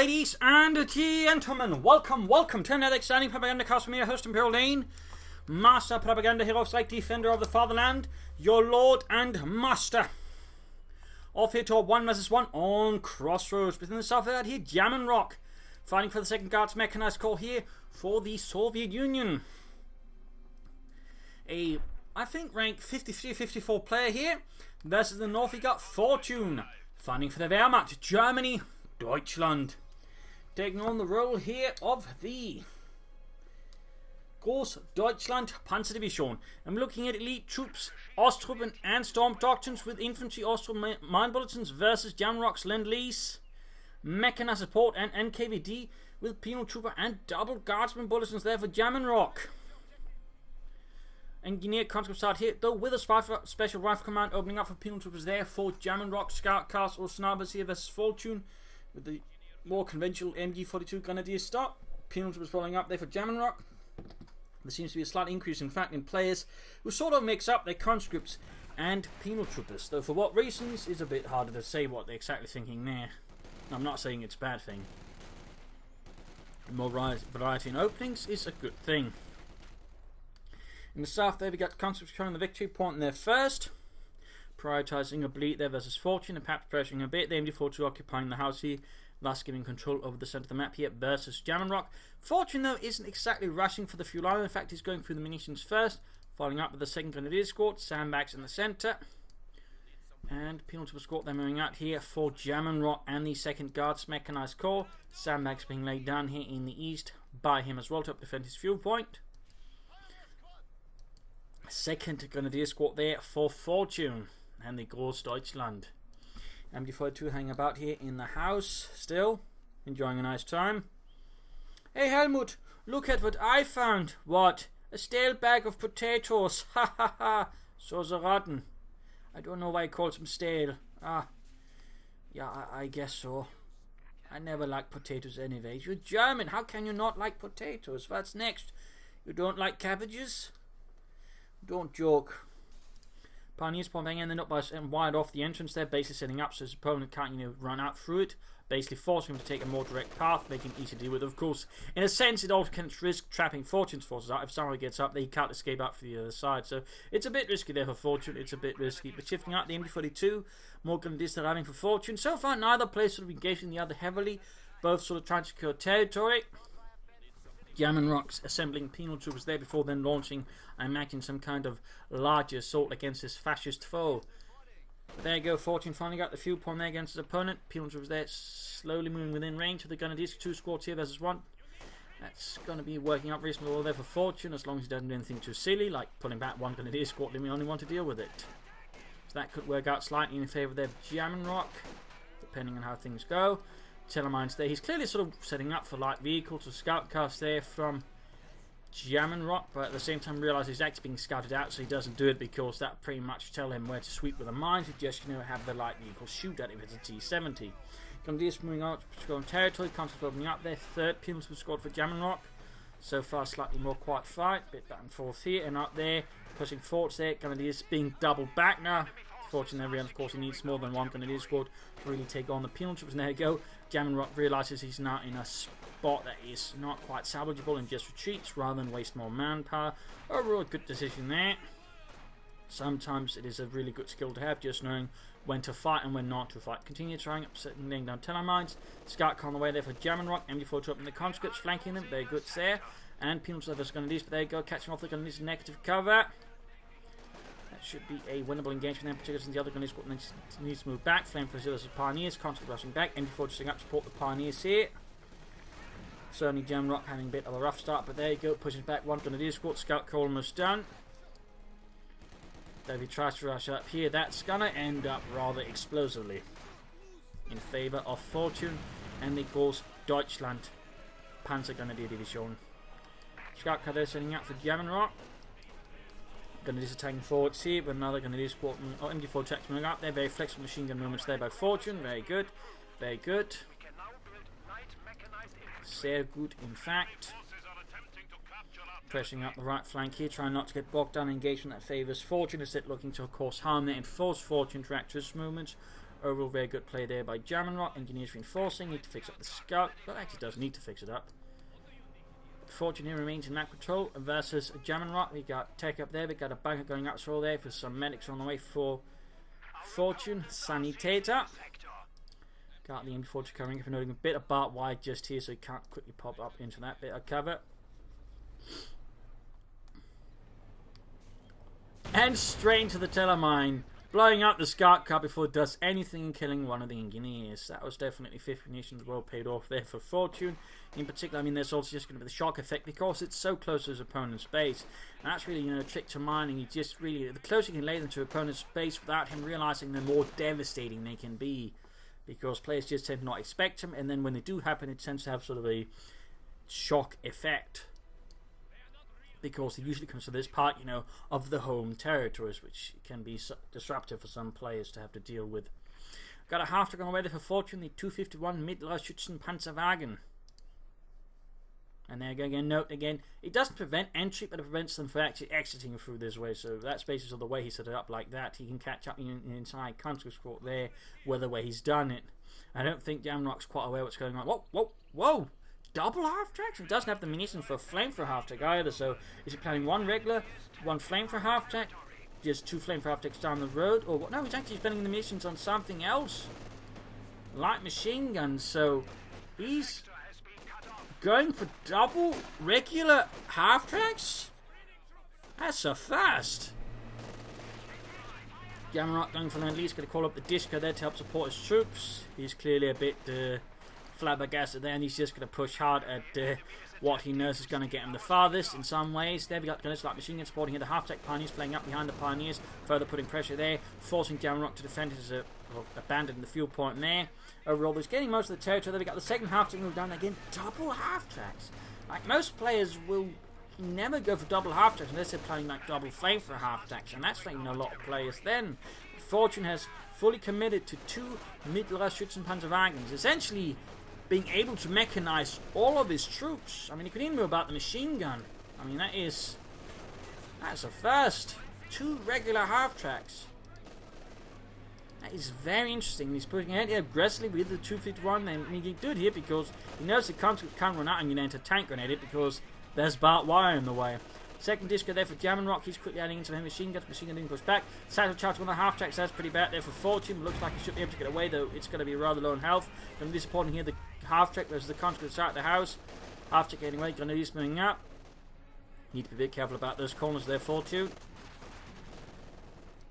Ladies and gentlemen, welcome to another exciting Propagandacast from your host Imperial Dane, Master Propaganda Hero Strike Defender of the Fatherland, your Lord and Master. Off here to a 1 vs 1 on Crossroads. Within the south of that here, Jaminrock, fighting for the 2nd Guards Mechanized Corps here for the Soviet Union. I think, ranked 53-54 player here. Versus the north, we got Fortune, fighting for the Wehrmacht, Germany, Deutschland. Taking on the role here of the Grossdeutschland Panzerdivision. I'm looking at elite troops, Osttruppen and Storm Doctrines with infantry, Osttruppen mine bulletins versus Jaminrock's lease, mechanized support and NKVD with penal trooper and double guardsman bulletins there for Jaminrock. Engineer conscript start here, though with a special rifle command opening up for penal troopers there for Jaminrock, scout cast or snipers here versus Fortune with the more conventional MG42 Grenadier start. Penal troopers following up there for Jaminrock. There seems to be a slight increase, in fact, in players who sort of mix up their conscripts and penal troopers, though for what reasons is a bit harder to say what they're exactly thinking there. I'm not saying it's a bad thing. More variety in openings is a good thing. In the south there we got conscripts carrying the victory point there first, prioritising a bleed there versus Fortune and perhaps pressuring a bit. The MD42 occupying the house here, thus giving control over the centre of the map here versus Jaminrock. Fortune though isn't exactly rushing for the fuel line, in fact he's going through the munitions first, following up with the 2nd Grenadier Squad, sandbags in the centre. And penal trooper squad they're moving out here for Jaminrock and the 2nd Guards Mechanized Corps. Sandbags being laid down here in the east by him as well to help defend his fuel point. 2nd Grenadier Squad there for Fortune and the Grossdeutschland. MD42 hanging about here in the house still, enjoying a nice time. Hey Helmut, look at what I found. What? A stale bag of potatoes. Ha ha ha. So the rotten. I don't know why he calls them stale. Yeah, I guess so. I never liked potatoes anyway. You're German. How can you not like potatoes? What's next? You don't like cabbages? Don't joke. Pioneers popping ending up by wired off the entrance there, basically setting up so his opponent can't run out through it, basically forcing him to take a more direct path, making it easy to deal with. Of course, in a sense, it also can risk trapping Fortune's forces out. If someone gets up, they can't escape out for the other side. So it's a bit risky there for Fortune. It's a bit risky. But shifting out the MD42, more Grenadiers arriving for Fortune. So far, neither player sort of engaging the other heavily, both sort of trying to secure territory. Jaminrock's assembling penal troopers there before then launching, I imagine, some kind of larger assault against his fascist foe. But there you go, Fortune finally got the fuel point there against his opponent. Penal troopers there slowly moving within range of the Grenadiers. 2 squads here versus 1. That's going to be working out reasonably well there for Fortune, as long as he doesn't do anything too silly, like pulling back 1 Grenadier squad and we only want to deal with it. So that could work out slightly in favour there of Jaminrock, depending on how things go. Telemines there. He's clearly sort of setting up for light vehicles or scout cast there from Jaminrock, but at the same time realises he's actually being scouted out, so he doesn't do it because that pretty much tell him where to sweep with the mines. He just have the light vehicles shoot at him if it's a T-70. Grenadiers moving on to go on territory. Conscripts opening up there. 3rd penal squad for Jaminrock. So far, slightly more quiet fight. Bit back and forth here and up there, pushing forwards there. Grenadiers being doubled back now. Fortunately, of course, he needs more than 1 Grenadier squad to really take on the penal troops. And there you go. Jaminrock realises he's now in a spot that is not quite salvageable and just retreats rather than waste more manpower. Overall, a good decision there. Sometimes it is a really good skill to have, just knowing when to fight and when not to fight. Continue trying up, laying down telemines. Scout on the way there for Jaminrock. MD42 up in the conscripts, flanking them. Very good there. And penal service Grenadiers, but there you go, catching off the Grenadiers negative cover. That should be a winnable engagement there, particularly since the other Grenadier squad needs to move back. Flame for the Pioneers, conscript rushing back. MD4 just up to support the Pioneers here. Certainly Jaminrock having a bit of a rough start, but there you go, pushing back 1 Grenadier squad. Scout call almost done. Though if he tries to rush up here, that's gonna end up rather explosively in favour of Fortune and the Grossdeutschland Panzer Grenadier Division. Scout car there setting up for Jaminrock. Grenadiers attacking forwards here, but another Grenadier squad, MD4 tracks moving up there. Very flexible machine gun movements there by Fortune. Very good. Very good. Sehr good, in fact. Pressing up the right flank here, trying not to get bogged down in engagement that favours Fortune, instead looking to, of course, harm there and force Fortune to act his movements overall very good play there by Jaminrock. Engineers reinforcing, need to fix up the scout. Well, actually does need to fix it up. Fortune here remains in map control versus Jaminrock. We got tech up there, we got a bunker going up through there for some medics on the way for Fortune. Sanitator. Got the M40 covering up and noting a bit of barbed wire just here so he can't quickly pop up into that bit of cover. And straight into the telemine, blowing up the scout car before it does anything and killing one of the engineers. That was definitely 50 munitions well paid off there for Fortune. In particular, I mean, there's also just going to be the shock effect because it's so close to his opponent's base. And that's really, a trick to mining. You just really, the closer you can lay them to opponent's base without him realizing, the more devastating they can be. Because players just tend to not expect them, and then when they do happen, it tends to have sort of a shock effect. Because it usually comes to this part, of the home territories, which can be disruptive for some players to have to deal with. Got a half-track on the way there for Fortune, the 251 Mittelschützen Panzerwagen. And there again, note again, it doesn't prevent entry, but it prevents them from actually exiting through this way. So that's basically the way he set it up like that. He can catch up in the entire country squad there, with the way he's done it. I don't think Jaminrock's quite aware what's going on. Whoa, whoa, whoa! Double half-tracks? He doesn't have the munitions for a flame for a half-track either, so is he planning one regular, one flame for half-track, just two flame for half-tracks down the road, or what? No, he's actually spending the munitions on something else. Light machine guns, so he's going for double regular half-tracks? That's so fast. Jaminrock going for the lease, going to call up the Disco there to help support his troops. He's clearly a bit flabbergasted there, and he's just going to push hard at what he knows is going to get him the farthest in some ways. There we got gunners like machine guns supporting here, the half-tech Pioneers playing up behind the Pioneers, further putting pressure there, forcing Jaminrock to defend his abandon the fuel point there. Overall, he's getting most of the territory. There we got the second half-track move down again, double half-tracks. Like most players will never go for double half-tracks unless they're playing like double flame for half-tracks, and that's like a lot of players then. Fortune has fully committed to two Mittelschützen Panzerwagens, essentially being able to mechanize all of his troops. I mean, he could even move about the machine gun. I mean, that's a first. Two regular half-tracks. That is very interesting. He's pushing ahead here aggressively with the 251. And he can do it here because he knows he can't run out and you enter tank grenade it because there's barbed wire in the way. Second disco there for Jaminrock. He's quickly adding into the machine gun. Machine gun didn't push back. Satchel charge on the half tracks. That's pretty bad there for Fortune. Looks like he should be able to get away, though it's going to be rather low in health. Going to be disappointing here. The half track versus the conscript start of the house. Half track getting away. Grenadiers moving up. Need to be a bit careful about those corners there, Fortune.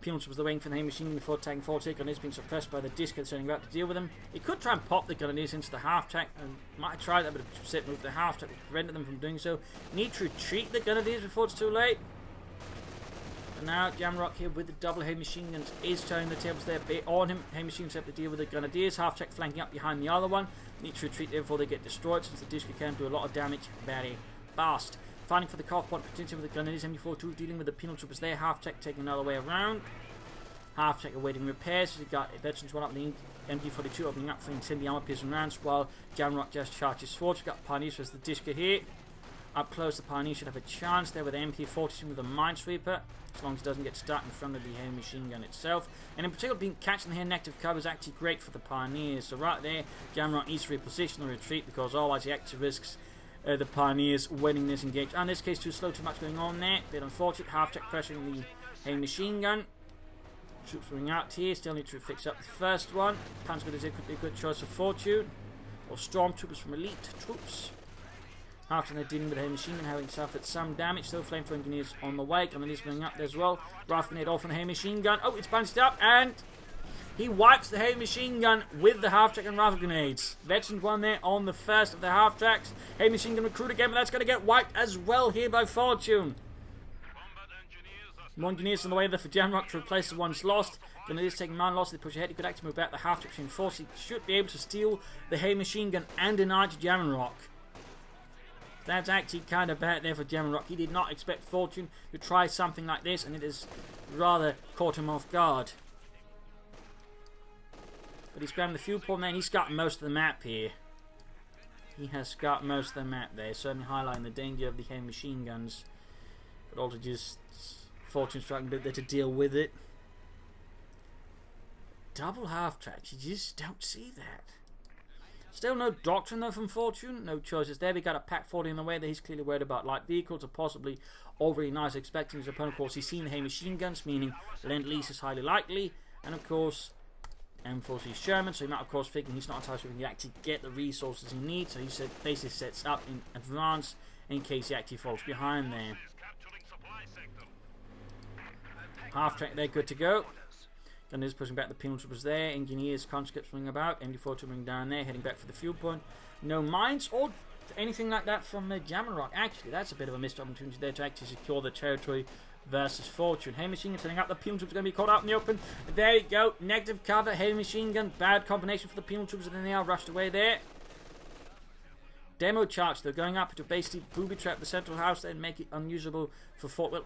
Penalty was the wing for the machine gun before tagging Fortune. Grenadiers being suppressed by the disco that's about to deal with them. He could try and pop the Grenadiers into the half track and might have tried that, but a set move the half track prevented them from doing so. Need to retreat the Grenadiers before it's too late. And now Jaminrock here with the double heavy machine guns is turning the tables there a bit on him. Heavy machine guns have to deal with the Grenadiers. Half track flanking up behind the other one. Need to retreat there before they get destroyed, since the disco can do a lot of damage very fast. Fighting for the Kampf point potential with the Grenadiers. M42 dealing with the penal troopers there. Half track taking another way around. Half track awaiting repairs. We've got veterans one up the MG42 opening up for incendiary armor piercing rounds while Jaminrock just charges forward. We've got Pioneers versus the disco here. Up close, the Pioneers should have a chance there with the MP40 with a minesweeper, as long as it doesn't get stuck in front of the heavy machine gun itself. And in particular, being catching the inactive cover is actually great for the Pioneers. So right there, Jaminrock needs to reposition the retreat because otherwise he actually risks the Pioneers winning this engage. And in this case, too slow, too much going on there. Bit unfortunate. Half track pressuring the heavy machine gun. Troops running out here. Still need to fix up the first one. Panzer Grenadier could be a good choice for Fortune. Or Stormtroopers from elite troops. After they're dealing with the heavy machine gun, having suffered some damage. Still flame for engineers on the way. Grenadiers running up there as well. Rifle grenade off on the heavy machine gun. Oh, it's bounced up and he wipes the heavy machine gun with the half track and rifle grenades. Veterans one there on the first of the half tracks. Heavy machine gun recruit again, but that's going to get wiped as well here by Fortune. More engineers on the way there for Jaminrock to replace the ones lost. Grenadiers taking man loss. They push ahead. He could actually move back the half track between force. He should be able to steal the heavy machine gun and deny to Jaminrock. That's actually kind of bad there for Jaminrock. He did not expect Fortune to try something like this, and it has rather caught him off guard. But he's grabbing the fuel point there, and he's got most of the map here. He has got most of the map there, certainly highlighting the danger of the heavy machine guns, but also just Fortune struggling a bit there to deal with it. double half-tracks. You just don't see that. Still no doctrine though from Fortune. No choices there. We got a Pack 40 in the way that he's clearly worried about light vehicles or possibly already nice expecting his opponent. Of course, he's seen the heavy machine guns, meaning Lend-Lease is highly likely. And of course, M4's Sherman, so he might of course thinking he's not entirely sure he can actually get the resources he needs. So he basically sets up in advance in case he actually falls behind there. Half-track there, good to go. Gunners pushing back the penal troopers there. Engineers, conscripts swing about. MD4 moving down there, heading back for the fuel point. No mines or anything like that from Jaminrock. Actually, that's a bit of a missed opportunity there to actually secure the territory versus Fortune. Heavy machine gun setting up. The penal troops are going to be caught out in the open. There you go. Negative cover. Heavy machine gun. Bad combination for the penal troops, and then they are rushed away there. Demo charge. They're going up to basically booby trap the central house there and make it unusable for Fort. Well,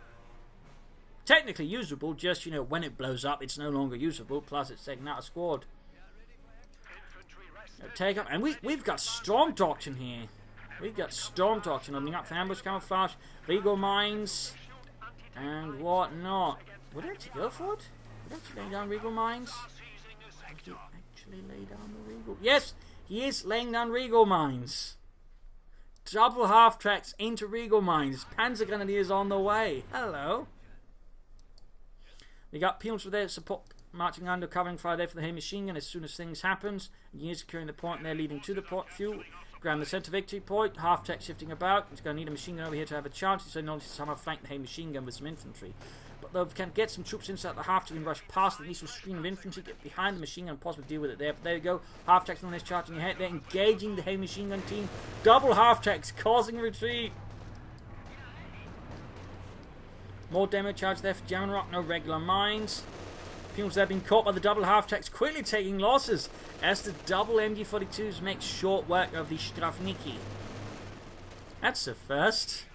technically usable, just, you know, when it blows up, it's no longer usable, plus it's taking out a squad. Take up, and we've got Storm Doctrine here. We've got Storm Doctrine opening up for ambush, camouflage, legal mines, and whatnot. Would it actually go for it? Would it actually lay down Regal mines? Would he actually lay down the Regal? Yes, he is laying down Regal mines. Double half tracks into Regal mines. Panzer Grenadiers on the way. Hello. We got penals for their support marching under, covering fire there for the heavy machine gun as soon as things happens. Engineers securing the point there, leading to the point. Fuel, ground the center victory point. Half tech shifting about. He's going to need a machine gun over here to have a chance. He's going to somehow flank the heavy machine gun with some infantry. But though we can get some troops inside the half to rush past the initial screen of infantry, get behind the machine gun and possibly deal with it there. But there you go. Half tech's on this charging ahead. They're engaging the heavy machine gun team. Double half tech's causing retreat. More demo charge there for Jaminrock, no regular mines. Penals there being caught by the double half-tracks, quickly taking losses as the double MG42s make short work of the Strafniki. That's the first.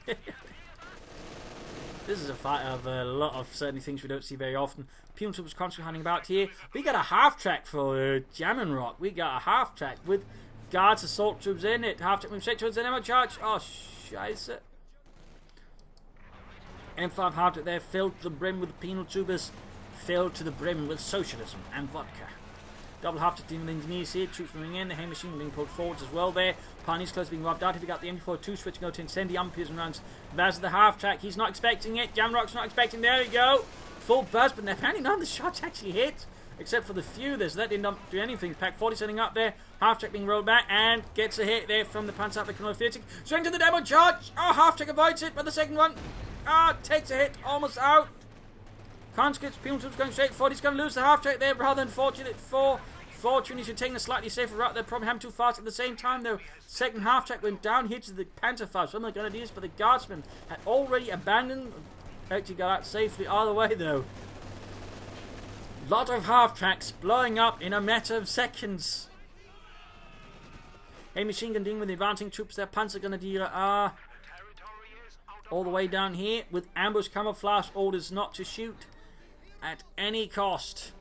This is a fight of a lot of certain things we don't see very often. Penal troops constantly hunting about here. We got a half-track for Jaminrock. We got a half-track with Guards assault troops in it. Half-track move straight towards the demo charge. Oh, scheisse. M5 half-track there, filled to the brim with the penal tubers, filled to the brim with socialism and vodka. Double half-track team of engineers here, troops moving in, the heavy machine being pulled forwards as well there. Pioneers close being robbed out. We got the MG42 switching over to incendiary and runs. There's the half-track, he's not expecting it, Jaminrock's not expecting, there we go. Full burst, but apparently none of the shots actually hit, except for the few. There's that did not do anything. Pack 40 setting up there, half-track being rolled back, and gets a hit there from the Panzer Theatic. Swing to the demo charge, oh, half-track avoids it, but the second one, takes a hit, almost out. Conscripts, penal troops going straight forward. He's going to lose the half-track there rather than fortunate for Fortune. He should take a slightly safer route. They're probably having too fast at the same time, though. Second half-track went down here to the Panther 5. Some of the Grenadiers, but the Guardsmen had already abandoned. Actually got out safely either way, though. Lot of half-tracks blowing up in a matter of seconds. A machine gun dealing with the advancing troops there. Panzer Grenadier are all the way down here with ambush camouflage orders not to shoot at any cost.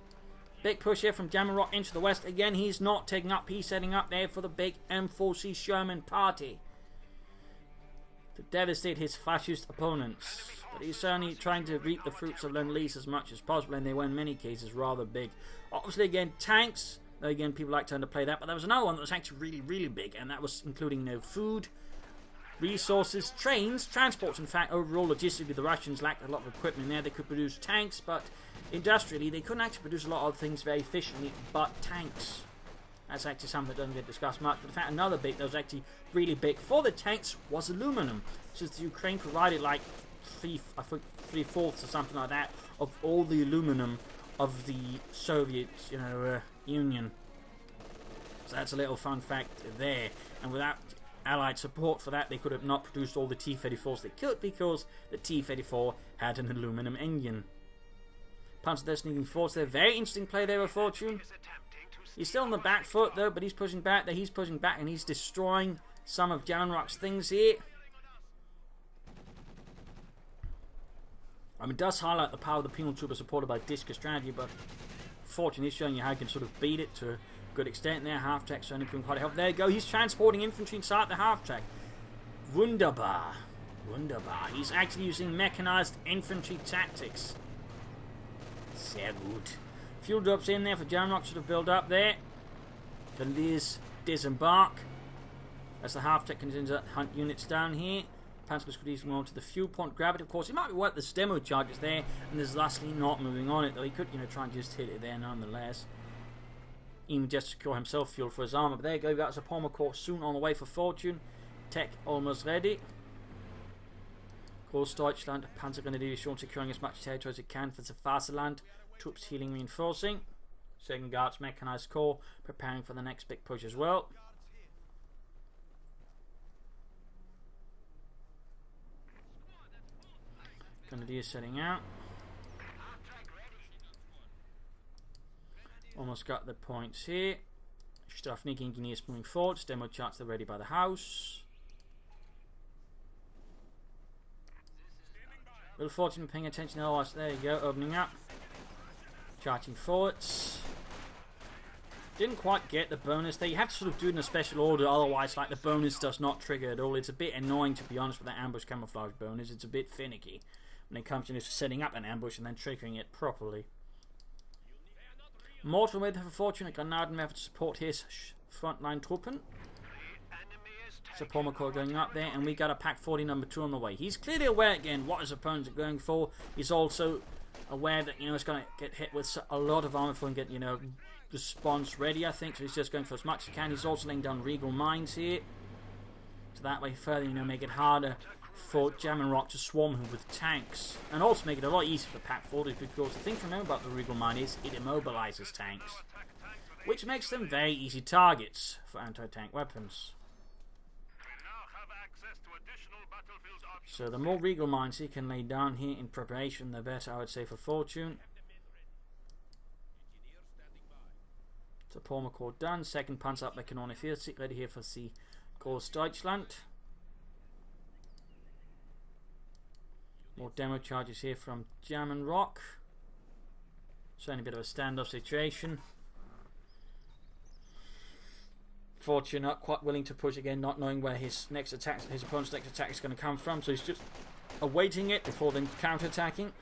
Big push here from Jaminrock into the west. Again, he's not taking up. He's setting up there for the big M4C Sherman party to devastate his fascist opponents. But he's certainly trying to reap the fruits of Lend-Lease as much as possible, and they were in many cases rather big. Obviously, again, tanks. Again, people like to underplay that, but there was another one that was actually really, really big, and that was including, you know, food, resources, trains, transports. In fact, overall, logistically, the Russians lacked a lot of equipment there. They could produce tanks, but industrially, they couldn't actually produce a lot of things very efficiently, but tanks. That's actually something that doesn't get discussed much. But in fact, another bit that was actually really big for the tanks was aluminum. Since the Ukraine provided like three-fourths or something like that of all the aluminum of the Soviet, Union. So that's a little fun fact there. And without Allied support for that, they could have not produced all the T-34s they could, because the T-34 had an aluminum engine. Panzer there sneaking forwards there. Very interesting play there with Fortune. He's still on the back foot though, but he's pushing back there. He's pushing back and he's destroying some of Jaminrock's things here. I mean, it does highlight the power of the penal trooper supported by discus strategy, but Fortune is showing you how he can sort of beat it to a good extent there. Half-track certainly proving quite helpful. There you go. He's transporting infantry inside the half-track. Wunderbar. Wunderbar. He's actually using mechanized infantry tactics. Sehr gut. Fuel drops in there for Jaminrock should have built up there. The lease disembark. As the half-tech continues to hunt units down here. Panzer Squadron going on to the fuel point, grab it. Of course, it might be worth the demo charges there, and there's lastly not moving on it, though he could, try and just hit it there nonetheless. Even just secure himself fuel for his armor. But there you go, we've got a support corps soon on the way for fortune. Tech almost ready. Grossdeutschland, Panzer Grenadiers short securing as much territory as it can for the Faserland. Troops healing, reinforcing. Second Guards Mechanized Corps preparing for the next big push as well. Grenadiers setting out. Almost got the points here. Strafnik engineers moving forward. Demo charts are ready by the house. Little fortune paying attention otherwise. There you go, opening up. Charging forwards. Didn't quite get the bonus there. You have to sort of do it in a special order, otherwise like the bonus does not trigger at all. It's a bit annoying, to be honest, with that ambush camouflage bonus. It's a bit finicky when it comes to just setting up an ambush and then triggering it properly. Mortal with for fortune at Granadenwerfer to support his frontline Truppen. Support corps going up there, and we got a Pack 40 number 2 on the way. He's clearly aware again what his opponents are going for. He's also aware that it's going to get hit with a lot of armor for and get response ready. I think so. He's just going for as much as he can. He's also laying down regal mines here, so that way further make it harder for Jaminrock to swarm him with tanks, and also make it a lot easier for Pack 40, because the thing to remember about the regal mine is it immobilizes tanks, which makes them very easy targets for anti-tank weapons. So the more regal mines he can lay down here in preparation, the better, I would say, for fortune. So Support corps done. Second Panzer up Mechanische 40 ready here for the Grossdeutschland. More demo charges here from Jaminrock. Certainly a bit of a standoff situation. Fortune not quite willing to push again, not knowing where his next attack, his opponent's next attack is going to come from, so he's just awaiting it before then counter-attacking.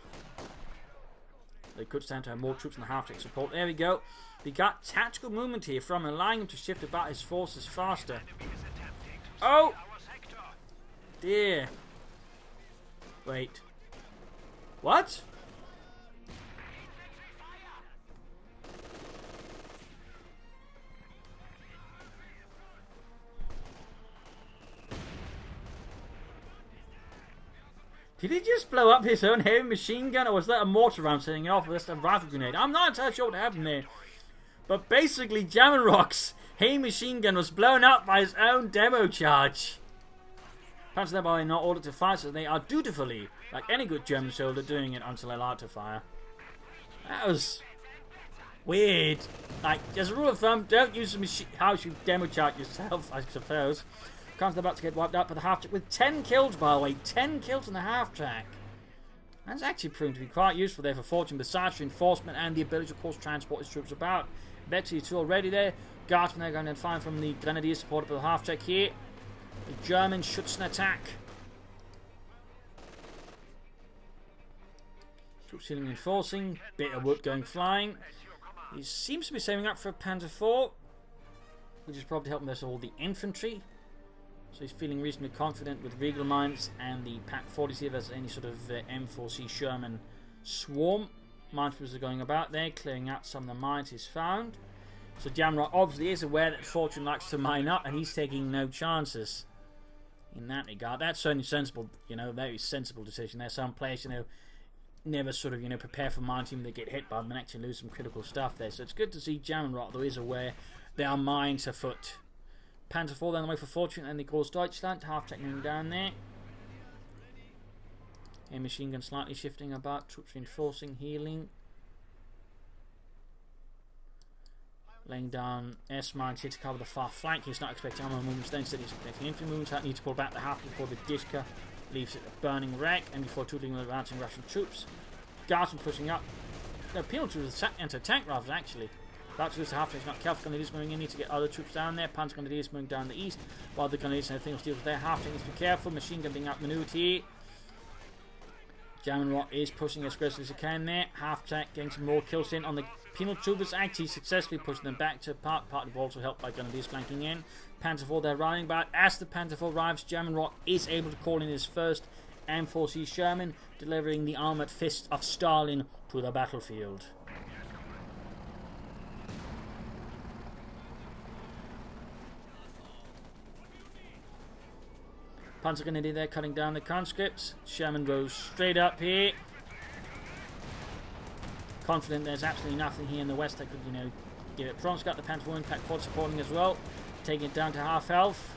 They could stand to have more troops in the half-tech support. There we go. We got tactical movement here from allowing him to shift about his forces faster. Oh! Dear. Wait. What? Did he just blow up his own heavy machine gun, or was that a mortar round setting it off with a rifle grenade? I'm not entirely sure what happened there. But basically, Jaminrock's heavy machine gun was blown up by his own demo charge. Panzers thereby not ordered to fire, so they are dutifully, like any good German soldier, doing it until allowed to fire. That was weird. Like, as a rule of thumb, don't use the house you demo charge yourself, I suppose. Kampf about to get wiped out by the half-track with 10 kills, by the way. 10 kills in the half-track. That's actually proven to be quite useful there for Fortune, besides reinforcement and the ability to, of course, transport his troops about. Betty 2 already there. Guardsmen are going to find from the Grenadiers supported by the half-track here. The German Schützen attack. Troops healing and reinforcing. Bit of wood going flying. He seems to be saving up for Panzer IV, which is probably helping us all the infantry. So he's feeling reasonably confident with Regal Mines and the Pack 40. See if there's any sort of M4C Sherman swarm. Minesweepers are going about there, clearing out some of the mines he's found. So Jaminrock obviously is aware that Fortune likes to mine up, and he's taking no chances in that regard. That's certainly sensible, very sensible decision there. Some players, never sort of, prepare for mines even they get hit by them and actually lose some critical stuff there. So it's good to see Jaminrock, though, is aware there are mines afoot. Panzer IV then away for Fortune and the Grossdeutschland, half-tech moving down there. A machine gun slightly shifting about, troops reinforcing, healing. Laying down S-mines here to cover the far flank. He's not expecting armor movements, then instead he's expecting infantry movements. Need to pull back the half before the Dishka leaves it a burning wreck, and before tootling with advancing Russian troops. Guardsmen pushing up. No, penal troops anti-tank rifles actually. About to lose the half-track, not Kampf Grenadiers moving in, need to get other troops down there. Panzer Grenadiers moving down the east, while the Grenadiers and everything else deals with their half-track. Needs to be careful, machine gun being outmaneuvered here. Jaminrock is pushing as aggressively as he can there. Half-track getting some more kills in on the penal troopers, actually successfully pushing them back to partly also helped by Grenadiers flanking in. Panther 4 they're running, but as the Panther 4 arrives, Jaminrock is able to call in his first M4C Sherman, delivering the armoured fist of Stalin to the battlefield. Panzer Grenadier there cutting down the conscripts. Sherman goes straight up here. Confident there's absolutely nothing here in the west that could, give it problems. Got the Panther 4 Impact 4 supporting as well. Taking it down to half health.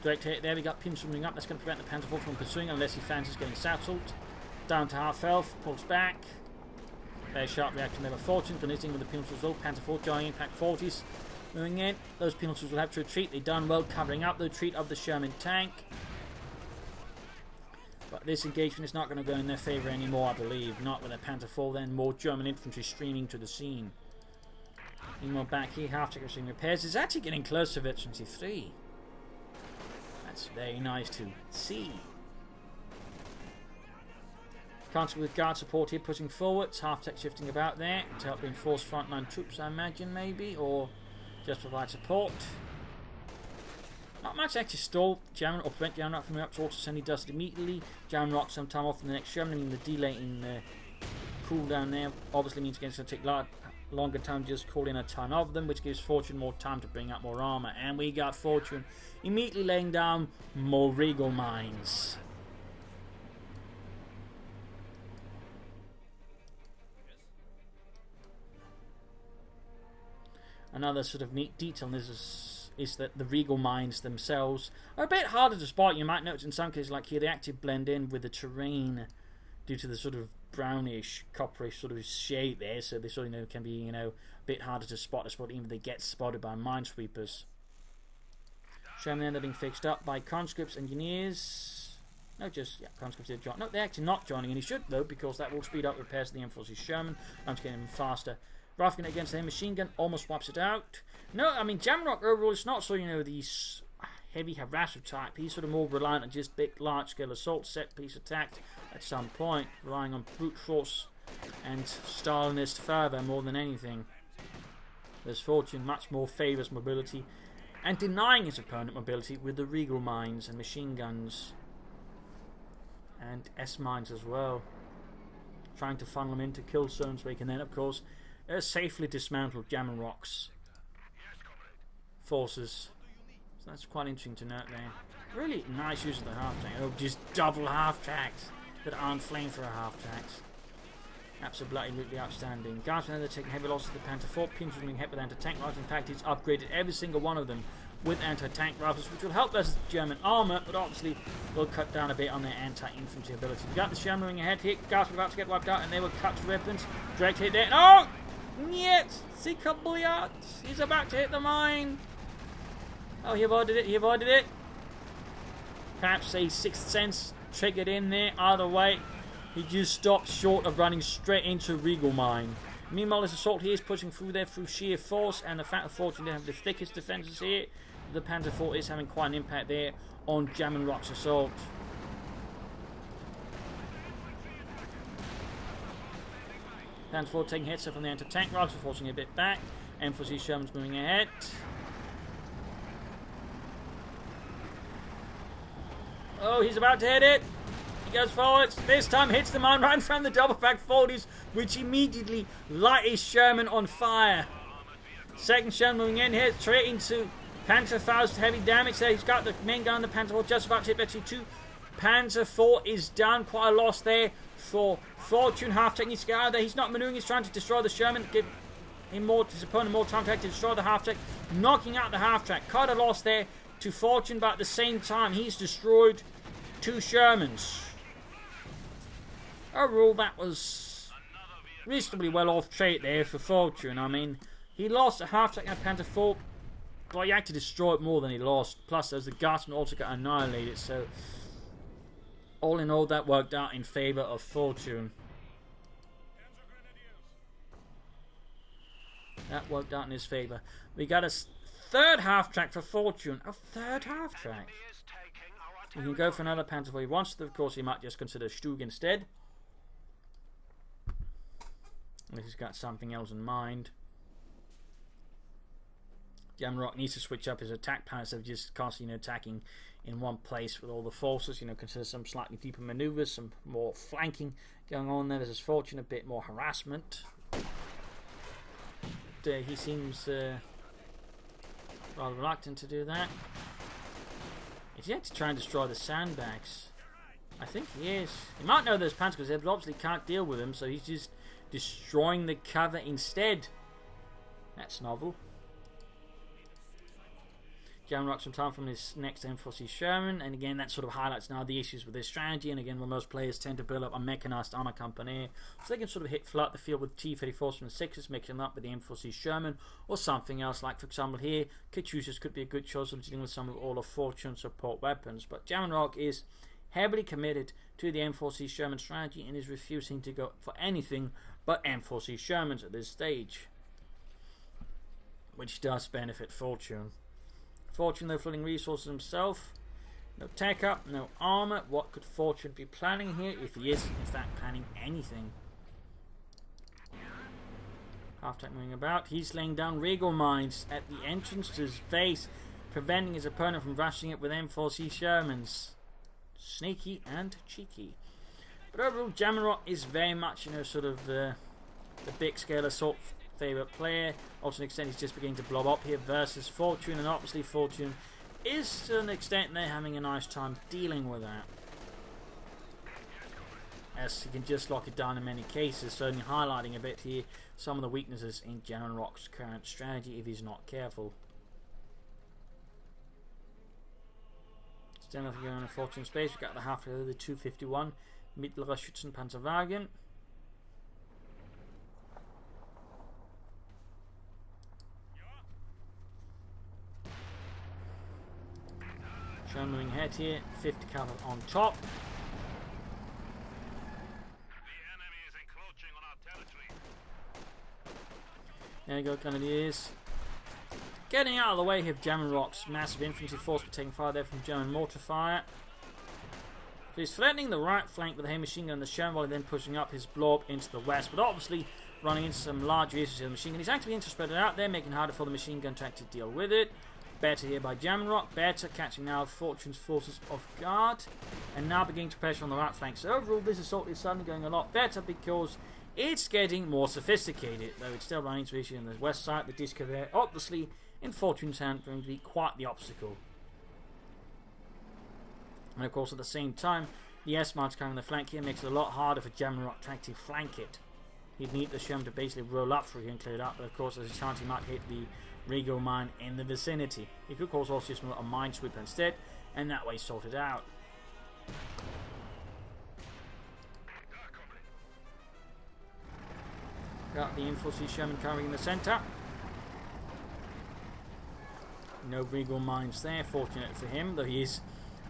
Direct hit there, we got Pins moving up. That's going to prevent the Panther 4 from pursuing unless he fancies getting satchelled. Down to half health, pulls back. Very sharp reaction there by Fortune. Finishing with the penalties as well. Panther 4 joining Impact 40s. Moving in. Those penalties will have to retreat. They've done well covering up the retreat of the Sherman tank. But this engagement is not going to go in their favour anymore, I believe. Not with a Panther 4, then more German infantry streaming to the scene. Meanwhile, back here, half-track receiving repairs. It's actually getting close to Veterancy 3. That's very nice to see. Constant with guard support here, pushing forwards. Half-track shifting about there to help reinforce frontline troops, I imagine, maybe, or just provide support. Not much actually stall Jaminrock or prevent Jaminrock from up to auto send. He does it immediately. Jaminrock some time off from the next Sherman. I mean, the delay in the cooldown there obviously means it's going to take longer time to just call in a ton of them, which gives Fortune more time to bring up more armour. And we got Fortune immediately laying down more Regal mines. Another sort of neat detail in this is that the Regal mines themselves are a bit harder to spot. You might notice in some cases, like here, they actually blend in with the terrain due to the sort of brownish, copperish sort of shade there. So they sort of can be a bit harder to spot, even if they get spotted by minesweepers. Sherman they're being fixed up by conscripts, engineers. No, just conscripts here. No, they're actually not joining, and he should though, because that will speed up repairs of the M4C Sherman. I'm just getting them faster. Rifle gun against the machine gun almost wipes it out. No, I mean Jaminrock overall is not so these heavy harasser type. He's sort of more reliant on just big large scale assault set piece attacks at some point, relying on brute force and Stalinist fervor more than anything. There's Fortune much more favours mobility and denying his opponent mobility with the Regal mines and machine guns and S mines as well, trying to funnel them into kill zones where he can then of course safely dismantle Jaminrock's forces. So that's quite interesting to note there. Really nice use of the half-track. Oh, just double half-tracks that aren't flamethrower half-tracks. Absolutely outstanding. Guards they're taking heavy losses to the Panther 4. Pins running hit with anti-tank rifles. In fact, it's upgraded every single one of them with anti-tank rifles, which will help versus German armour, but obviously will cut down a bit on their anti-infantry ability. We got the Sherman ring ahead here. Guards were about to get wiped out, and they were cut to weapons. Direct hit there. Oh! Niet! Sikabliat! He's about to hit the mine! Oh, he avoided it, Perhaps a sixth sense triggered in there. Either way, he just stopped short of running straight into Regal mine. Meanwhile, this assault here is pushing through there through sheer force, and the fact that Fortune didn't have the thickest defences here, the Panther 4 is having quite an impact there on Jaminrock's assault. Panther 4 taking hits from the anti-tank rifles, forcing a bit back. M4C Sherman's moving ahead. Oh, he's about to hit it. He goes forwards. This time hits the mine right from the double back 40s, which immediately light his Sherman on fire. Second Sherman moving in here, straight into Panther 4's heavy damage there. He's got the main gun on the Panther 4 just about to hit Veterancy 2. Panther 4 is down, quite a loss there for Fortune. Half-track needs to get out of there. He's not maneuvering, he's trying to destroy the Sherman, give his opponent more time to destroy the half-track, knocking out the half-track. Quite a loss there to Fortune, but at the same time he's destroyed 2 Shermans. Overall, that was reasonably well off trait there for Fortune. I mean, he lost a half-track and a Panther 4, but he actually destroyed more than he lost. Plus, as the Guardsmen also got annihilated, so all in all, that worked out in favour of Fortune. That worked out in his favour. We got a third half-track for Fortune. A third half-track. You can go for another panzer if he wants to. Of course, he might just consider Stug instead. Unless he's got something else in mind. Jaminrock needs to switch up his attack plan instead of just constantly attacking in one place with all the forces. Consider some slightly deeper maneuvers, some more flanking going on there. There's his fortune, a bit more harassment. But, he seems rather reluctant to do that. Is he yet to try and destroy the sandbags? I think he is. He might know those panzers because they obviously can't deal with him, so he's just destroying the cover instead. That's novel. Jaminrock some time from his next M4C Sherman, and again that sort of highlights now the issues with this strategy, and again where most players tend to build up a mechanized armor company, so they can sort of flood the field with T-34s from the 6s, mixing them up with the M4C Sherman, or something else, like for example here, CoH2s could be a good choice of dealing with some of all of Fortune support weapons, but Jaminrock is heavily committed to the M4C Sherman strategy and is refusing to go for anything but M4C Shermans at this stage, which does benefit Fortune. Fortune, though, flooding resources himself. No tech up, no armor. What could Fortune be planning here, if he is in fact planning anything? Half-tech moving about. He's laying down regal mines at the entrance to his base, preventing his opponent from rushing it with M4C Shermans. Sneaky and cheeky. But overall, Jaminrock is very much, sort of the big scale assault favourite player. Also, to an extent, he's just beginning to blob up here versus Fortune, and obviously Fortune is to an extent they're having a nice time dealing with that, as he can just lock it down in many cases, certainly highlighting a bit here some of the weaknesses in Jaminrock's current strategy if he's not careful. Still nothing going on in Fortune space. We've got the half of the 251 Mittlere Schützenpanzerwagen. Sherman moving ahead here, 50 cavalry on top. The enemy is encroaching on our territory. There you go, Grenadiers. Getting out of the way of Jaminrock's massive infantry force, but taking fire there from German mortar fire. So he's threatening the right flank with the heavy machine gun and the Sherman, while then pushing up his blob into the west, but obviously running into some large issues with the machine gun. He's actually beginning to spread it out there, making it harder for the machine gun to actually deal with it. Better here by Jaminrock. Better catching now Fortune's forces off guard, and now beginning to pressure on the right flank. So overall, this assault is suddenly going a lot better because it's getting more sophisticated, though it's still running into issues on the west side. The disco there, obviously, in Fortune's hand, going to be quite the obstacle. And of course, at the same time, the S-March coming on the flank here makes it a lot harder for Jaminrock to actually flank it. He'd need the Sherman to basically roll up through here and clear it up, but of course, there's a chance he might hit the regal mine in the vicinity. He could of course also just move a minesweeper instead, and that way sort it out. Got the M4C Sherman covering in the centre. No regal mines there, fortunate for him, though he is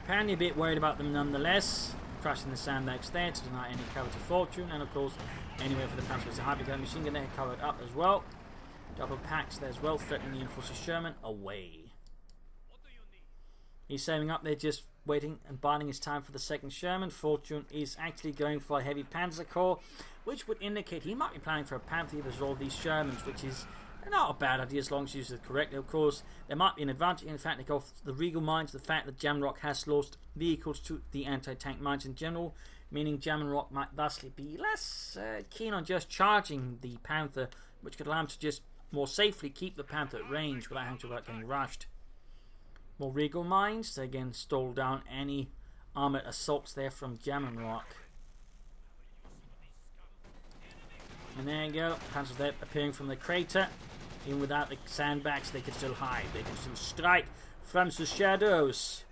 apparently a bit worried about them nonetheless. Crashing the sandbags there to deny any cover to Fortune, and of course anywhere for the Panzer with a hypergun machine gun there covered up as well. Double packs there as well, threatening the Infantry Sherman away. He's saving up there, just waiting and biding his time for the second Sherman. Fortune is actually going for a heavy Panzer Corps, which would indicate he might be planning for a Panther with all these Shermans, which is not a bad idea as long as used correctly. Of course, there might be an advantage in the fact that the regal mines, the fact that Jaminrock has lost vehicles to the anti-tank mines in general, meaning Jaminrock might thusly be less keen on just charging the Panther, which could allow him to just more safely keep the Panther at range without having to worry about getting rushed. More regal mines to again stall down any armoured assaults there from Jaminrock. And there you go, Panthers there appearing from the crater. Even without the sandbags, they can still hide. They can still strike from the shadows.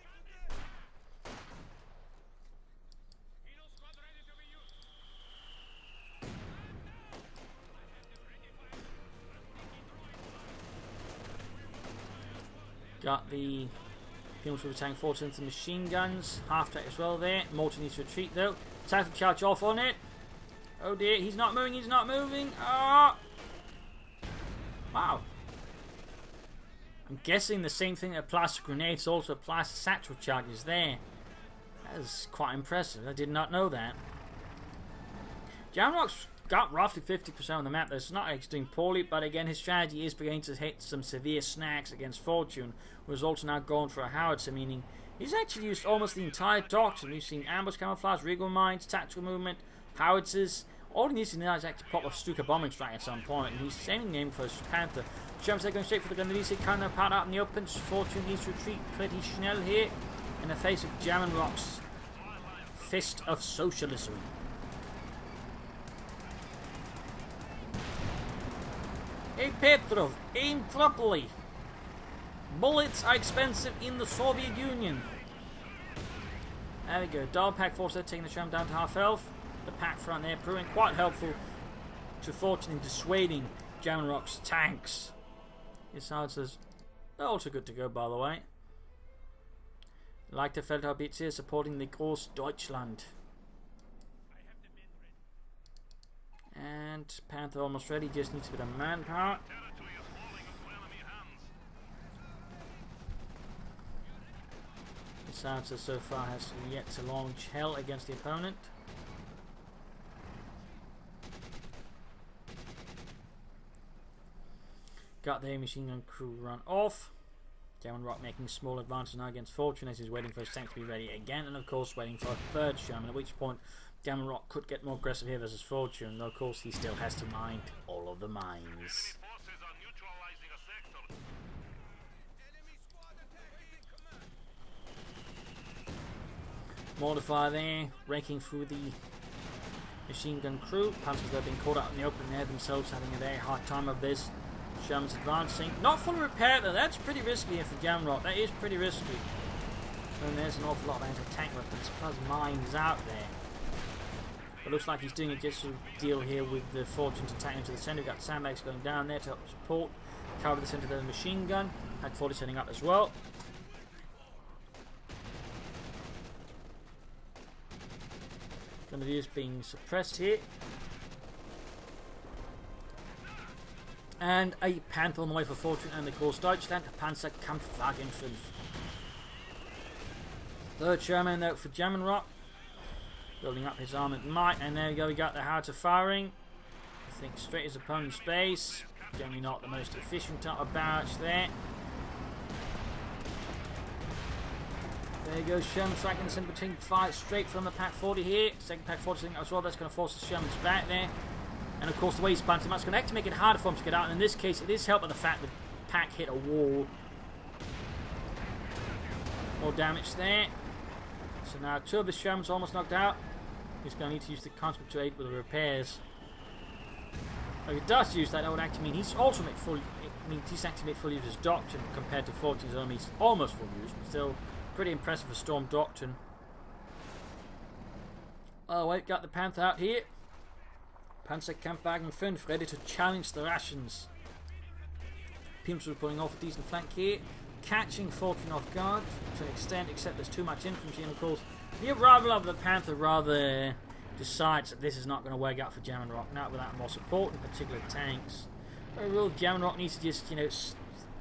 Got the Infantry tank forces into machine guns. Half track as well there. Mortar needs to retreat though. Time to charge off on it. Oh dear, he's not moving, he's not moving. Ah! Wow. I'm guessing the same thing that applies to grenades also applies to satchel charges there. That is quite impressive. I did not know that. Jaminrock's got roughly 50% of the map. That's not actually doing poorly, but again, his strategy is beginning to hit some severe snags against Fortune, who is also now going for a howitzer, meaning he's actually used almost the entire doctrine. We've seen ambush, camouflage, regal mines, tactical movement, howitzers. All he needs to now is actually pop a Stuka bombing strike at some point, and he's aiming for his Panther. Germans are going straight for the Grenadiers, kind of part out in the open. Fortune needs to retreat pretty schnell here in the face of Jaminrock's Fist of Socialism. Hey Petrov, aim properly. Bullets are expensive in the Soviet Union. There we go. Double pack force there, taking the Sherman down to half health. The pack front there proving quite helpful to Fortune in dissuading Jaminrock's tanks. His howitzers, they're also good to go, by the way. Like the Feldhaubitze here supporting the Grossdeutschland. And Panther almost ready, just needs a bit of manpower. This howitzer so far has yet to launch hell against the opponent. Got the machine gun crew run off. Jaminrock making small advances now against Fortune as he's waiting for his tank to be ready again, and of course waiting for a third Sherman, at which point Jaminrock could get more aggressive here versus Fortune, though of course he still has to mind all of the mines. Mortar fire there, raking through the machine gun crew. Panzers are being caught out in the open air themselves, having a very hard time of this. Sherman's advancing. Not fully repaired though, that's pretty risky here for Jaminrock. That is pretty risky. And there's an awful lot of anti-tank weapons plus mines out there. But looks like he's doing a just deal here with the Fortune's attack into the centre. We've got sandbags going down there to help support. Cover the centre of the machine gun. Hack 40 setting up as well. Grenadiers being suppressed here. And a Panther on the way for Fortune and the Grossdeutschland. Panzer Kampfwagen 5. Third Sherman out for Jaminrock. Building up his armoured might. And there we go, we got the howitzer firing. I think straight his opponent's base. Generally not the most efficient type of barrage there. There you go, Sherman striking the centre between fire straight from the Pack 40 here. Second Pack 40 sitting as well, that's going to force the Shermans back there. And of course the way he's planted, that's going to have to make it harder for him to get out. And in this case, it is helped by the fact that Pack hit a wall. More damage there. So now two of the Shermans almost knocked out. He's going to need to use the conscript to aid with the repairs. If he does use that, that would actually mean he's also made full. It means he's actually made full use of his doctrine compared to Fortune's army. Almost full use, but still pretty impressive for Storm Doctrine. Oh wait, got the Panther out here. Panzer Kampfwagen 5 ready to challenge the rations. Pims pulling off a decent flank here, catching Fortune off guard to an extent, except there's too much infantry, and of course the arrival of the Panther rather decides that this is not going to work out for Jaminrock, not without more support, in particular tanks. Overall, Jaminrock needs to just,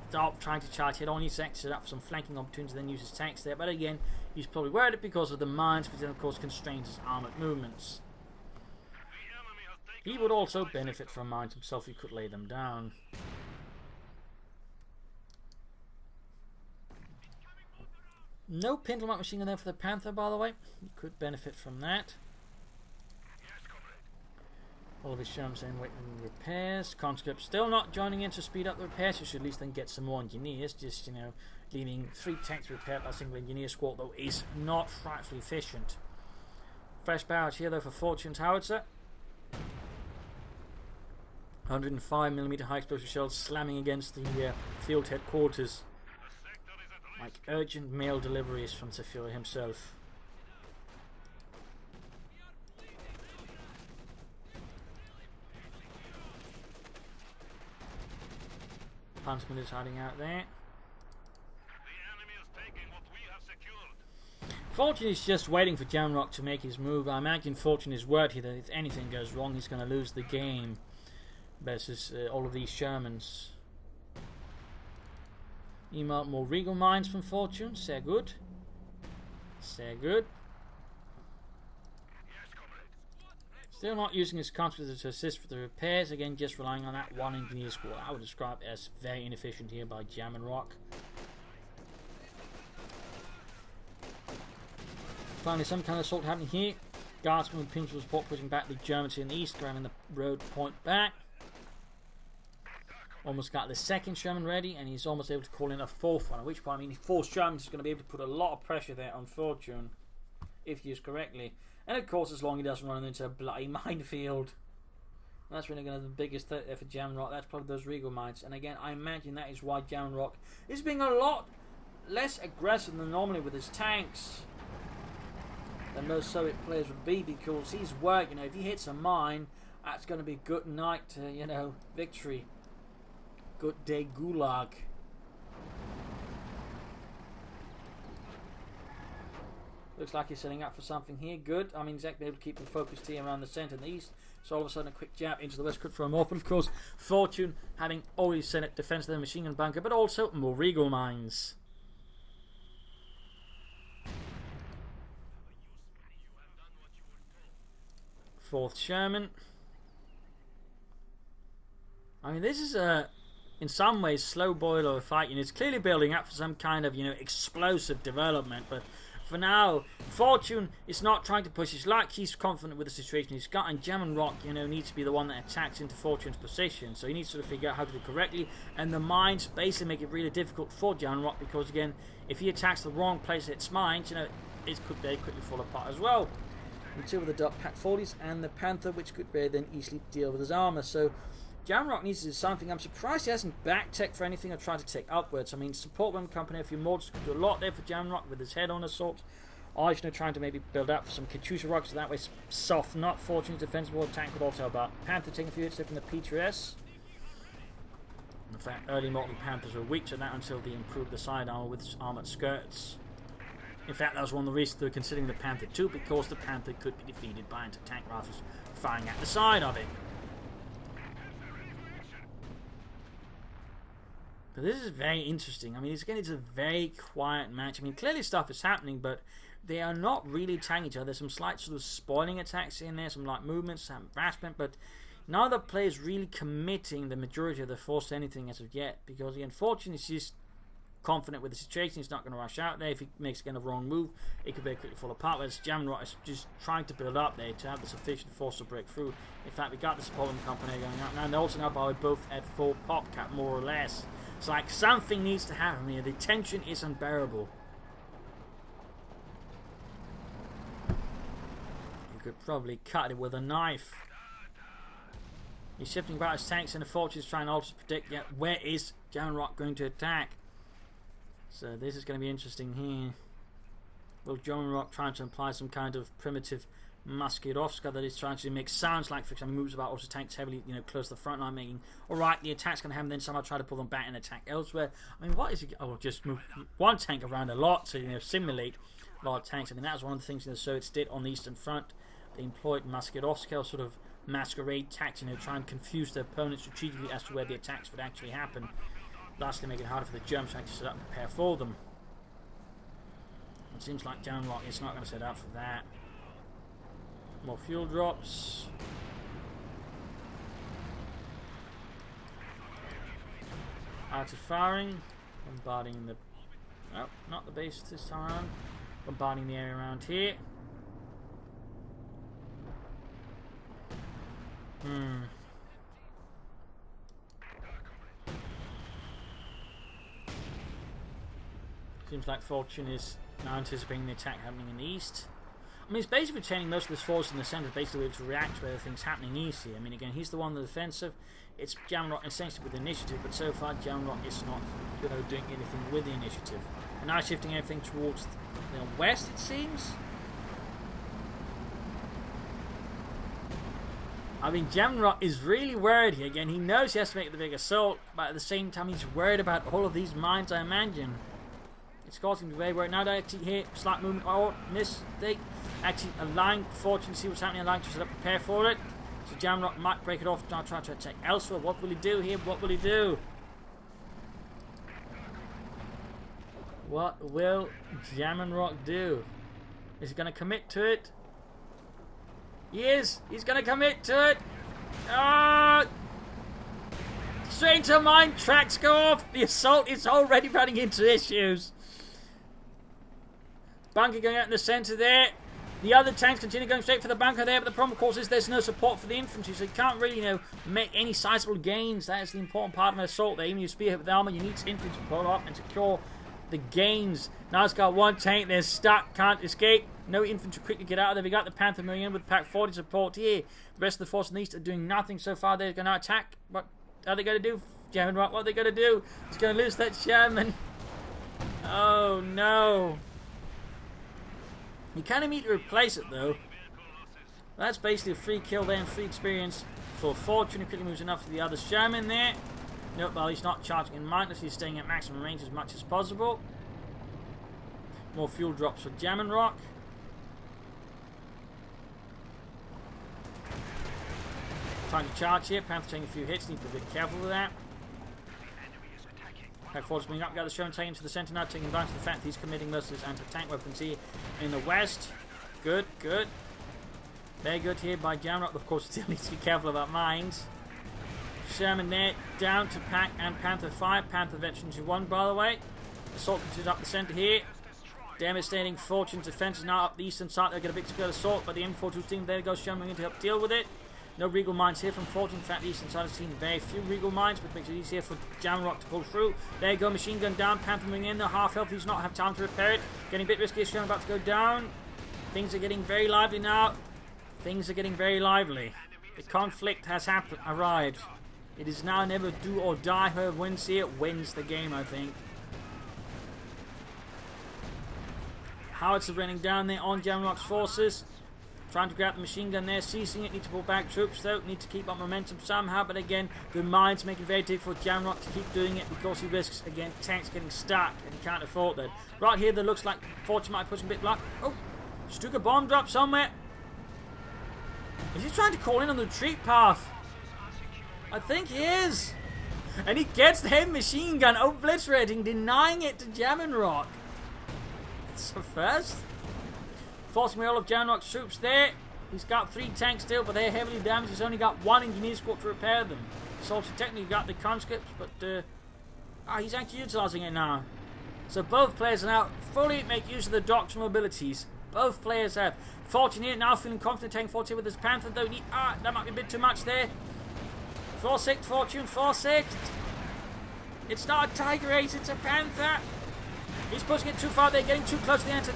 stop trying to charge head on. He needs to exit up for some flanking opportunities, then use his tanks there. But again, he's probably worried it because of the mines, which then of course constrains his armoured movements. He would also benefit from mines himself if he could lay them down. No Pindlemark machine gun there for the Panther, by the way. He could benefit from that. All of his Shermans in waiting repairs. Conscript still not joining in to speed up the repairs. You should at least then get some more engineers. Just, leaving 3 tanks repaired by a single engineer squad, though, is not frightfully efficient. Fresh barrage here, though, for Fortune's howitzer. 105mm high explosive shells slamming against the field headquarters. Like urgent mail deliveries from the Führer himself. Huntsman is hiding out there. Fortune is just waiting for Jaminrock to make his move. I imagine Fortune is worried here that if anything goes wrong, he's going to lose the game versus all of these Shermans. Email more regal mines from Fortune. Sehr good. Sehr good. Still not using his conscripts to assist with the repairs. Again, just relying on that one engineer squad. I would describe it as very inefficient here by Jaminrock. Finally, some kind of assault happening here. Guards with principal support pushing back the Germans in the east, grabbing the road point back. Almost got the second Sherman ready, and he's almost able to call in a fourth one. At which point, I mean, fourth Sherman is going to be able to put a lot of pressure there on Fortune, if used correctly. And of course, as long as he doesn't run into a bloody minefield. That's really going to be the biggest threat there for Jaminrock. That's probably those Regal mines. And again, I imagine that is why Jaminrock is being a lot less aggressive than normally with his tanks than most Soviet players would be, because he's worried, you know, if he hits a mine, that's going to be good night to, you know, victory. Good day Gulag. Looks like he's setting up for something here. Good. I mean, he's able to keep the focused here around the centre and the east. So all of a sudden a quick jab into the west could throw him off. But of course, Fortune having always sent it defence of the machine gun bunker, but also more Regal mines. Fourth Sherman. I mean, this is a, in some ways, slow boil of a fight. You know, it's clearly building up for some kind of, you know, explosive development. But for now, Fortune is not trying to push his luck. He's confident with the situation he's got, and Jaminrock, you know, needs to be the one that attacks into Fortune's position. So he needs to sort of figure out how to do it correctly. And the mines basically make it really difficult for Jaminrock, because again, if he attacks the wrong place, it's mines, you know, it could very quickly fall apart as well. And two of the Dot Pack 40s and the Panther, which could very then easily deal with his armour. So Jaminrock needs to do something. I'm surprised he hasn't back tech for anything or tried to take upwards. I mean, support weapon company, a few mods could do a lot there for Jaminrock with his head on assault. Or, you know, trying to maybe build up for some Katyusha rockets, so that way soft, not Fortune's defensible attack could also help out. Panther taking a few hits there from the P2S. In fact, early model Panthers were weak to that until they improved the side armour with armoured skirts. In fact, that was one of the reasons they were considering the Panther too, because the Panther could be defeated by anti-tank rifles firing at the side of it. But this is very interesting. I mean, again, it's a very quiet match. I mean, clearly stuff is happening, but they are not really attacking each other. There's some slight sort of spoiling attacks in there, some light movements, some harassment, but neither player is really committing the majority of the force to anything as of yet, because again, Fortune is just confident with the situation. He's not going to rush out there. If he makes again a wrong move, it could very quickly fall apart. Whereas Jaminrock is just trying to build up there to have the sufficient force to break through. In fact, we got the support company going up now, and they're also now by both at full pop cap, more or less. It's like something needs to happen here. The tension is unbearable. You could probably cut it with a knife. He's shifting about his tanks, and the Fortune is trying also to predict yet where is Jaminrock going to attack. So this is going to be interesting here. Will Jaminrock trying to imply some kind of primitive Musketovska that is trying to make sounds like, for example, moves about also tanks heavily, you know, close to the front line, making alright, the attack's going to happen, then somehow try to pull them back and attack elsewhere. I mean, what is it? Oh, just move one tank around a lot to, you know, simulate a lot of tanks. I mean, that was one of the things the Soviets did on the Eastern Front. They employed Musketovska, sort of masquerade tactics, you know, try and confuse their opponents strategically as to where the attacks would actually happen. Lastly, make it harder for the Germans to set up and prepare for them. It seems like Jaminrock is not going to set up for that. More fuel drops. Out of firing. Bombarding the... Oh, not the base this time around. Bombarding the area around here. Seems like Fortune is now anticipating the attack happening in the east. I mean, he's basically retaining most of his force in the centre, basically able to react to everything's happening easy. I mean, again, he's the one on the defensive. It's Jaminrock essentially with the initiative, but so far Jaminrock is not, you know, doing anything with the initiative. And now shifting everything towards the west, it seems. I mean, Jaminrock is really worried here. Again, he knows he has to make the big assault, but at the same time, he's worried about all of these mines, I imagine. It's causing me to be very worried. Now they actually here, slight movement, oh, mistake. Actually allowing Fortune to see what's happening, allowing to set up, prepare for it. So Jaminrock might break it off, now try to attack elsewhere. What will he do here? What will he do? What will Jaminrock do? Is he going to commit to it? He is. He's going to commit to it. Ah! Straight into mine. Tracks go off. The assault is already running into issues. Bunker going out in the centre there. The other tanks continue going straight for the bunker there, but the problem, of course, is there's no support for the infantry, so you can't really, make any sizable gains. That is the important part of an assault there. Even if you spearhead with the armour, you need infantry to pull up and secure the gains. Now it's got one tank there stuck, can't escape. No infantry quickly get out of there. We got the Panther moving in with Pack 40 support here. The rest of the force in the east are doing nothing so far. They're going to attack. What are they going to do? Jaminrock, what are they going to do? He's going to lose that Sherman. Oh no. You can immediately replace it though. That's basically a free kill there and free experience for Fortune. He quickly moves enough for the other Sherman there. Nope, well, he's not charging in mindless. He's staying at maximum range as much as possible. More fuel drops for Jaminrock. Trying to charge here. Panther taking a few hits. Need to be a bit careful with that. Pack 4 is moving up. Got the Sherman taking to the centre now, taking advantage of the fact that he's committing most of his anti-tank weapons here in the west. Good, good. Very good here by Jaminrock. Of course, still needs to be careful about mines. Sherman there, down to Pack and Panther 5. Panther veterans 1, by the way. Assault continues up the centre here. Devastating Fortune's defence is now up the eastern side. They'll get a big square assault, but the M42 team, there goes Sherman in to help deal with it. No regal mines here from Fortune. In fact, the eastern side has seen very few regal mines, which makes it easier for Jaminrock to pull through. There you go, machine gun down. Panther moving in. The half health. He's not have time to repair it. Getting a bit risky. Sherman about to go down. Things are getting very lively now. Things are getting very lively. The conflict has arrived. It is now never do or die. Whoever wins here wins the game, I think. Howitzers running down there on Jaminrock's forces. Trying to grab the machine gun there, seizing it. Need to pull back troops though. Need to keep up momentum somehow. But again, the mines make it very difficult for Jaminrock to keep doing it because he risks, again, tanks getting stuck and he can't afford that. Right here, there looks like Fortune might push a bit luck. Oh, Stuka bomb drop somewhere. Is he trying to call in on the retreat path? I think he is. And he gets the heavy machine gun obliterating, denying it to Jaminrock. It's the first. Forcing all of Jaminrock's troops there. He's got 3 tanks still, but they're heavily damaged. He's only got 1 engineer squad to repair them. He's also technically got the conscripts, but he's actually utilising it now. So both players are now fully make use of the doctrinal abilities. Both players have. Fortune here now feeling confident taking 40 with his Panther, though. That might be a bit too much there. 4-6, Fortune, 4-6. It's not a Tiger Ace, it's a Panther. He's pushing it too far. They're getting too close to the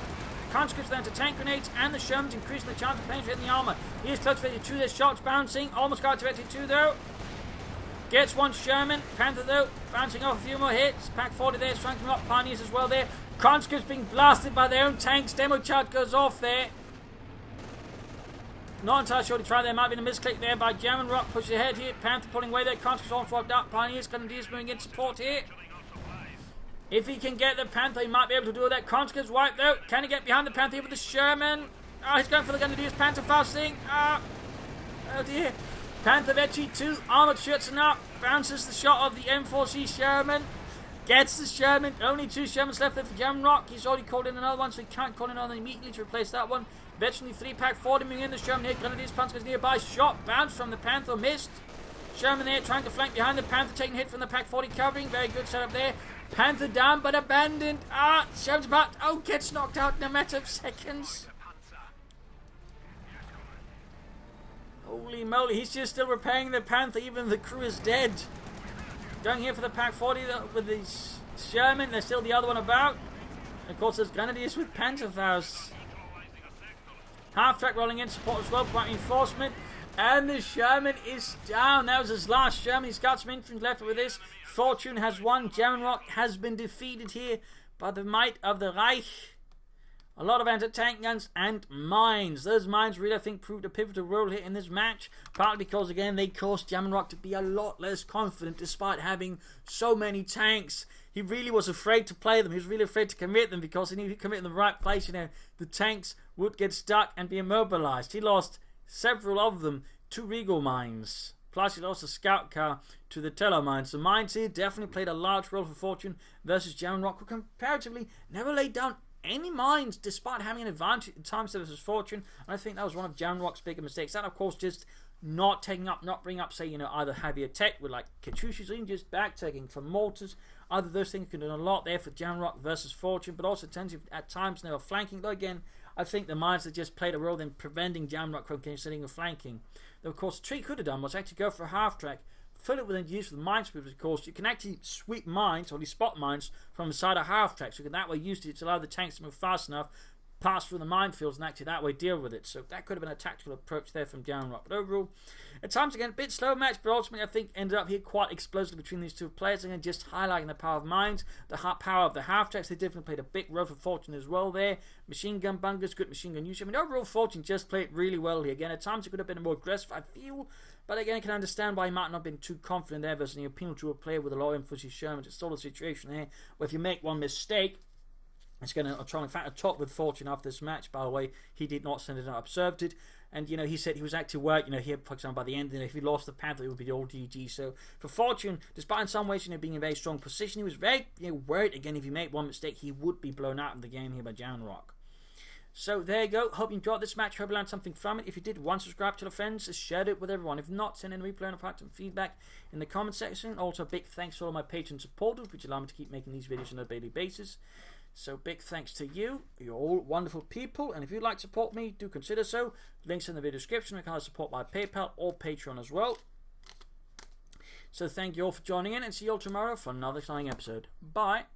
conscripts, the anti-tank grenades, and the Shermans increasing the chance of penetrating the armour. He is close to 22. There's shots bouncing. Almost got to 22 though. Gets 1 Sherman. Panther though, bouncing off a few more hits. Pack 40 there, striking up Pioneers as well there. Conscripts being blasted by their own tanks. Demo chart goes off there. Not entirely sure to try. There might be a misclick there by Jaminrock. Push ahead here. Panther pulling away there. Conscripts all swapped up. Pioneers, Grenadiers moving in support here. If he can get the Panther, he might be able to do that. Conscripts wiped out. Can he get behind the Panther here with the Sherman? Oh, he's going for the Grenadiers. Panther fausting. Oh dear. Panther Vecchi 2. Armoured Schützen up. Bounces the shot of the M4C Sherman. Gets the Sherman. Only 2 Shermans left there for Jaminrock. He's already called in another one, so he can't call in another immediately to replace that one. Veteran 3 Pack 40 moving in. The Sherman here. Grenadiers, Panzers nearby. Shot bounced from the Panther. Missed. Sherman there trying to flank behind the Panther. Taking a hit from the Pack 40 covering. Very good setup there. Panther down but abandoned. Sherman's about. Oh, gets knocked out in a matter of seconds. Holy moly, he's just still repairing the Panther, even the crew is dead. Going here for the Pack 40 with the Sherman. There's still the other one about. And of course, there's Grenadiers with Panzerfaust. Half-track rolling in, support as well, providing reinforcement. And the Sherman is down. That was his last Sherman. He's got some infantry left with this. Fortune has won. Jaminrock has been defeated here by the might of the Reich. A lot of anti-tank guns and mines. Those mines really, I think, proved a pivotal role here in this match. Partly because, again, they caused Jaminrock to be a lot less confident despite having so many tanks. He really was afraid to play them. He was really afraid to commit them because he knew if he commit in the right place, the tanks would get stuck and be immobilized. He lost several of them to Regal mines. Plus, he lost a scout car to the Tello mines. The mines here definitely played a large role for Fortune versus Jaminrock, who comparatively never laid down any mines despite having an advantage at times versus Fortune. And I think that was one of Jaminrock's bigger mistakes. That, of course, just not bringing up, say, either heavier tech with like Katyushas, or even just back taking from mortars. Either of those things could have done a lot there for Jaminrock versus Fortune, but also at times they were flanking. Though again, I think the mines that just played a role in preventing Jaminrock from considering flanking. Though of course, Tree could have done was actually go for a half track, fill it with a use of the mine sweepers. Of course, you can actually sweep mines, or at least spot mines, from the side of half track. So you can that way use it to allow the tanks to move fast enough, pass through the minefields, and actually that way deal with it. So that could have been a tactical approach there from Jaminrock. But overall, at times again, a bit slow match, but ultimately I think ended up here quite explosive between these two players. Again, just highlighting the power of mines, the power of the half tracks. They definitely played a big role for Fortune as well there. Machine gun bunkers, good machine gun use. I mean, overall, Fortune just played really well here. Again, at times it could have been more aggressive, I feel. But again, I can understand why he might not have been too confident there versus an appeal to a player with a lot of infantry Sherman. It's sort of situation here where if you make one mistake, it's going to try and fight a top with Fortune after this match. By the way, he did not send it out, observed it. And, he said he was actually worried, here, for example, by the end, if he lost the Panther, it would be the old GG. So, for Fortune, despite in some ways, being in a very strong position, he was very, worried, again, if he made one mistake, he would be blown out of the game here by Jaminrock. So, there you go. Hope you enjoyed this match. Hope you learned something from it. If you did, subscribe to the friends, share it with everyone. If not, send in a replay and provide some feedback in the comment section. Also, big thanks to all my Patreon supporters, which allow me to keep making these videos on a daily basis. So big thanks to you. You're all wonderful people. And if you'd like to support me, do consider so. Links in the video description. You can either support by PayPal or Patreon as well. So thank you all for joining in, and see you all tomorrow for another exciting episode. Bye.